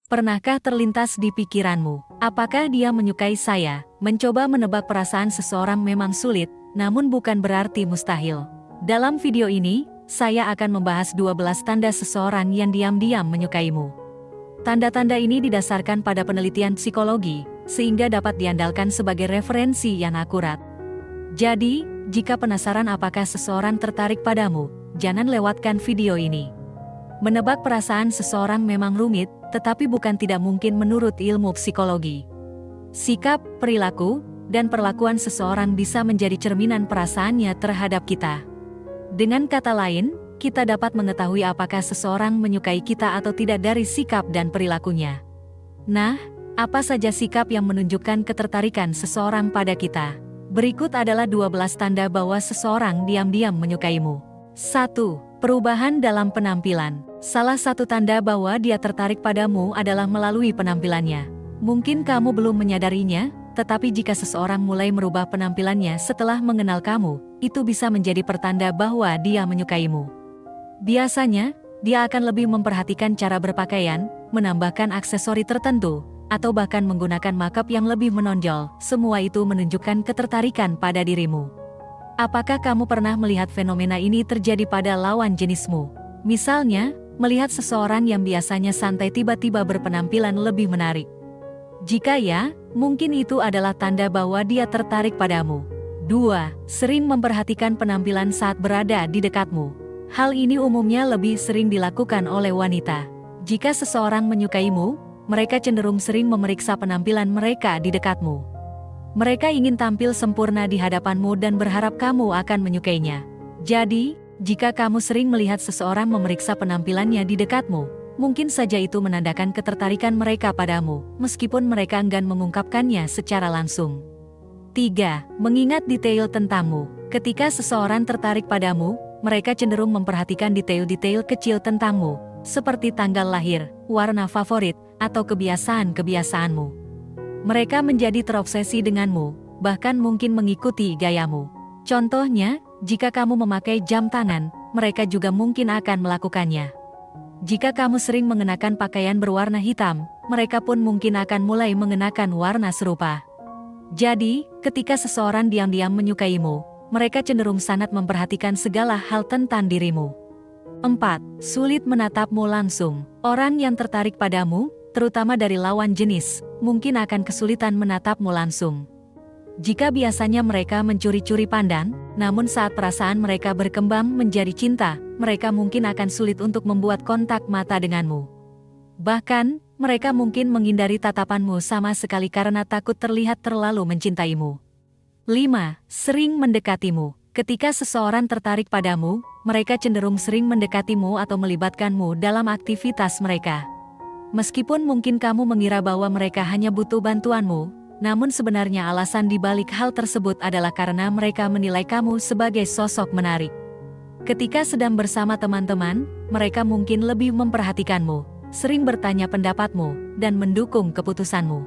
Pernahkah terlintas di pikiranmu, apakah dia menyukai saya? Mencoba menebak perasaan seseorang memang sulit, namun bukan berarti mustahil. Dalam video ini, saya akan membahas 12 tanda seseorang yang diam-diam menyukaimu. Tanda-tanda ini didasarkan pada penelitian psikologi, sehingga dapat diandalkan sebagai referensi yang akurat. Jadi, jika penasaran apakah seseorang tertarik padamu, jangan lewatkan video ini. Menebak perasaan seseorang memang rumit, tetapi bukan tidak mungkin menurut ilmu psikologi. Sikap, perilaku, dan perlakuan seseorang bisa menjadi cerminan perasaannya terhadap kita. Dengan kata lain, kita dapat mengetahui apakah seseorang menyukai kita atau tidak dari sikap dan perilakunya. Nah, apa saja sikap yang menunjukkan ketertarikan seseorang pada kita? Berikut adalah 12 tanda bahwa seseorang diam-diam menyukaimu. 1. Perubahan dalam penampilan. Salah satu tanda bahwa dia tertarik padamu adalah melalui penampilannya. Mungkin kamu belum menyadarinya, tetapi jika seseorang mulai merubah penampilannya setelah mengenal kamu, itu bisa menjadi pertanda bahwa dia menyukaimu. Biasanya, dia akan lebih memperhatikan cara berpakaian, menambahkan aksesori tertentu, atau bahkan menggunakan makeup yang lebih menonjol. Semua itu menunjukkan ketertarikan pada dirimu. Apakah kamu pernah melihat fenomena ini terjadi pada lawan jenismu? Misalnya, melihat seseorang yang biasanya santai tiba-tiba berpenampilan lebih menarik. Jika ya, mungkin itu adalah tanda bahwa dia tertarik padamu. 2. Sering memperhatikan penampilan saat berada di dekatmu. Hal ini umumnya lebih sering dilakukan oleh wanita. Jika seseorang menyukaimu, mereka cenderung sering memeriksa penampilan mereka di dekatmu. Mereka ingin tampil sempurna di hadapanmu dan berharap kamu akan menyukainya. Jadi, jika kamu sering melihat seseorang memeriksa penampilannya di dekatmu, mungkin saja itu menandakan ketertarikan mereka padamu, meskipun mereka enggan mengungkapkannya secara langsung. 3. Mengingat detail tentangmu. Ketika seseorang tertarik padamu, mereka cenderung memperhatikan detail-detail kecil tentangmu, seperti tanggal lahir, warna favorit, atau kebiasaan-kebiasaanmu. Mereka menjadi terobsesi denganmu, bahkan mungkin mengikuti gayamu. Contohnya, jika kamu memakai jam tangan, mereka juga mungkin akan melakukannya. Jika kamu sering mengenakan pakaian berwarna hitam, mereka pun mungkin akan mulai mengenakan warna serupa. Jadi, ketika seseorang diam-diam menyukaimu, mereka cenderung sangat memperhatikan segala hal tentang dirimu. 4. Sulit menatapmu langsung. Orang yang tertarik padamu, terutama dari lawan jenis, mungkin akan kesulitan menatapmu langsung. Jika biasanya mereka mencuri-curi pandang, namun saat perasaan mereka berkembang menjadi cinta, mereka mungkin akan sulit untuk membuat kontak mata denganmu. Bahkan, mereka mungkin menghindari tatapanmu sama sekali karena takut terlihat terlalu mencintaimu. 5. Sering mendekatimu. Ketika seseorang tertarik padamu, mereka cenderung sering mendekatimu atau melibatkanmu dalam aktivitas mereka. Meskipun mungkin kamu mengira bahwa mereka hanya butuh bantuanmu, namun sebenarnya alasan di balik hal tersebut adalah karena mereka menilai kamu sebagai sosok menarik. Ketika sedang bersama teman-teman, mereka mungkin lebih memperhatikanmu, sering bertanya pendapatmu, dan mendukung keputusanmu.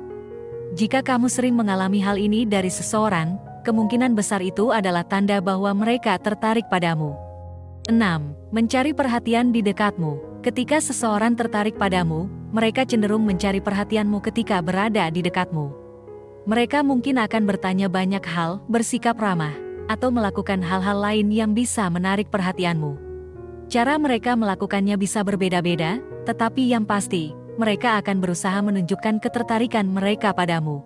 Jika kamu sering mengalami hal ini dari seseorang, kemungkinan besar itu adalah tanda bahwa mereka tertarik padamu. 6. Mencari perhatian di dekatmu. Ketika seseorang tertarik padamu, mereka cenderung mencari perhatianmu ketika berada di dekatmu. Mereka mungkin akan bertanya banyak hal, bersikap ramah, atau melakukan hal-hal lain yang bisa menarik perhatianmu. Cara mereka melakukannya bisa berbeda-beda, tetapi yang pasti, mereka akan berusaha menunjukkan ketertarikan mereka padamu.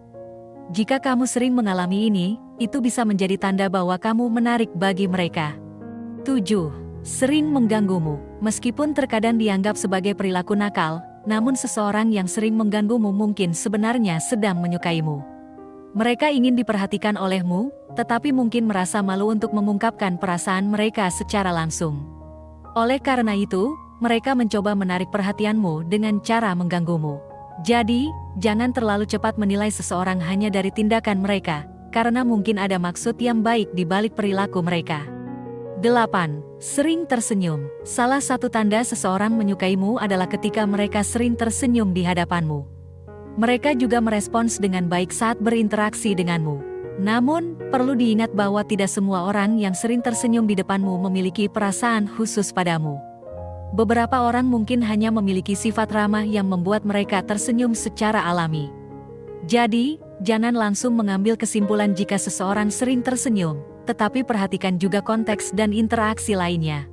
Jika kamu sering mengalami ini, itu bisa menjadi tanda bahwa kamu menarik bagi mereka. 7. Sering mengganggumu. Meskipun terkadang dianggap sebagai perilaku nakal, namun seseorang yang sering mengganggumu mungkin sebenarnya sedang menyukaimu. Mereka ingin diperhatikan olehmu, tetapi mungkin merasa malu untuk mengungkapkan perasaan mereka secara langsung. Oleh karena itu, mereka mencoba menarik perhatianmu dengan cara mengganggumu. Jadi, jangan terlalu cepat menilai seseorang hanya dari tindakan mereka, karena mungkin ada maksud yang baik di balik perilaku mereka. 8. Sering tersenyum. Salah satu tanda seseorang menyukaimu adalah ketika mereka sering tersenyum di hadapanmu. Mereka juga merespons dengan baik saat berinteraksi denganmu. Namun, perlu diingat bahwa tidak semua orang yang sering tersenyum di depanmu memiliki perasaan khusus padamu. Beberapa orang mungkin hanya memiliki sifat ramah yang membuat mereka tersenyum secara alami. Jadi, jangan langsung mengambil kesimpulan jika seseorang sering tersenyum, tetapi perhatikan juga konteks dan interaksi lainnya.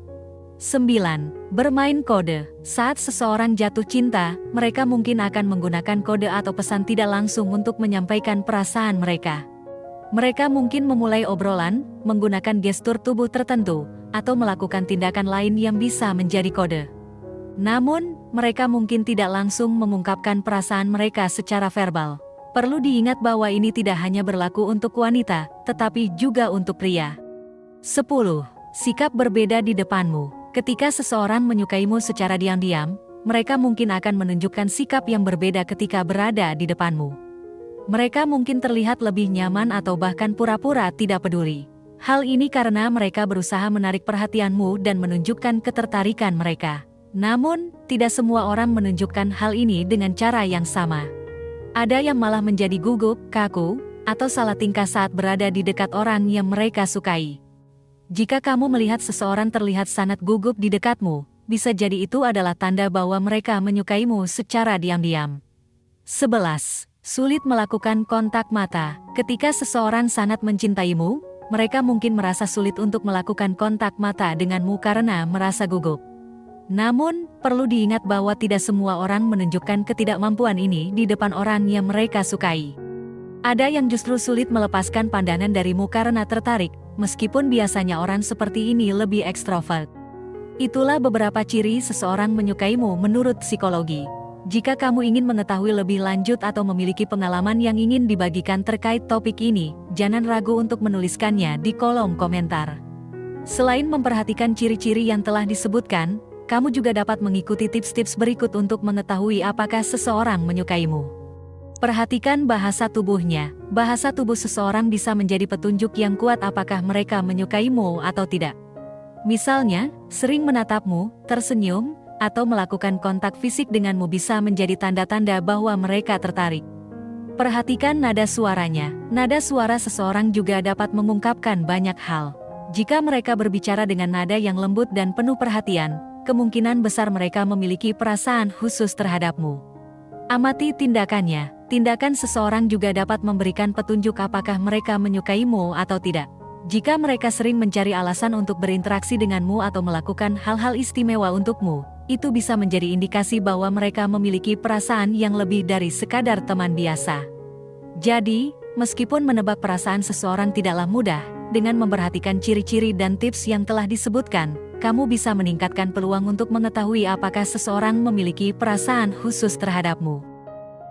9. Bermain kode. Saat seseorang jatuh cinta, mereka mungkin akan menggunakan kode atau pesan tidak langsung untuk menyampaikan perasaan mereka. Mereka mungkin memulai obrolan, menggunakan gestur tubuh tertentu, atau melakukan tindakan lain yang bisa menjadi kode. Namun, mereka mungkin tidak langsung mengungkapkan perasaan mereka secara verbal. Perlu diingat bahwa ini tidak hanya berlaku untuk wanita, tetapi juga untuk pria. 10. Sikap berbeda di depanmu. Ketika seseorang menyukaimu secara diam-diam, mereka mungkin akan menunjukkan sikap yang berbeda ketika berada di depanmu. Mereka mungkin terlihat lebih nyaman atau bahkan pura-pura tidak peduli. Hal ini karena mereka berusaha menarik perhatianmu dan menunjukkan ketertarikan mereka. Namun, tidak semua orang menunjukkan hal ini dengan cara yang sama. Ada yang malah menjadi gugup, kaku, atau salah tingkah saat berada di dekat orang yang mereka sukai. Jika kamu melihat seseorang terlihat sangat gugup di dekatmu, bisa jadi itu adalah tanda bahwa mereka menyukaimu secara diam-diam. 11. Sulit melakukan kontak mata. Ketika seseorang sangat mencintaimu, mereka mungkin merasa sulit untuk melakukan kontak mata denganmu karena merasa gugup. Namun, perlu diingat bahwa tidak semua orang menunjukkan ketidakmampuan ini di depan orang yang mereka sukai. Ada yang justru sulit melepaskan pandangan darimu karena tertarik, meskipun biasanya orang seperti ini lebih ekstrovert. Itulah beberapa ciri seseorang menyukaimu menurut psikologi. Jika kamu ingin mengetahui lebih lanjut atau memiliki pengalaman yang ingin dibagikan terkait topik ini, jangan ragu untuk menuliskannya di kolom komentar. Selain memperhatikan ciri-ciri yang telah disebutkan, kamu juga dapat mengikuti tips-tips berikut untuk mengetahui apakah seseorang menyukaimu. Perhatikan bahasa tubuhnya. Bahasa tubuh seseorang bisa menjadi petunjuk yang kuat apakah mereka menyukaimu atau tidak. Misalnya, sering menatapmu, tersenyum, atau melakukan kontak fisik denganmu bisa menjadi tanda-tanda bahwa mereka tertarik. Perhatikan nada suaranya. Nada suara seseorang juga dapat mengungkapkan banyak hal. Jika mereka berbicara dengan nada yang lembut dan penuh perhatian, kemungkinan besar mereka memiliki perasaan khusus terhadapmu. Amati tindakannya. Tindakan seseorang juga dapat memberikan petunjuk apakah mereka menyukaimu atau tidak. Jika mereka sering mencari alasan untuk berinteraksi denganmu atau melakukan hal-hal istimewa untukmu, itu bisa menjadi indikasi bahwa mereka memiliki perasaan yang lebih dari sekadar teman biasa. Jadi, meskipun menebak perasaan seseorang tidaklah mudah, dengan memperhatikan ciri-ciri dan tips yang telah disebutkan, kamu bisa meningkatkan peluang untuk mengetahui apakah seseorang memiliki perasaan khusus terhadapmu.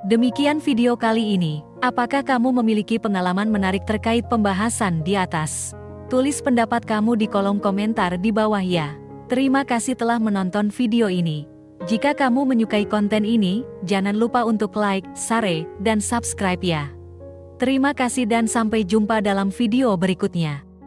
Demikian video kali ini. Apakah kamu memiliki pengalaman menarik terkait pembahasan di atas? Tulis pendapat kamu di kolom komentar di bawah ya. Terima kasih telah menonton video ini. Jika kamu menyukai konten ini, jangan lupa untuk like, share, dan subscribe ya. Terima kasih dan sampai jumpa dalam video berikutnya.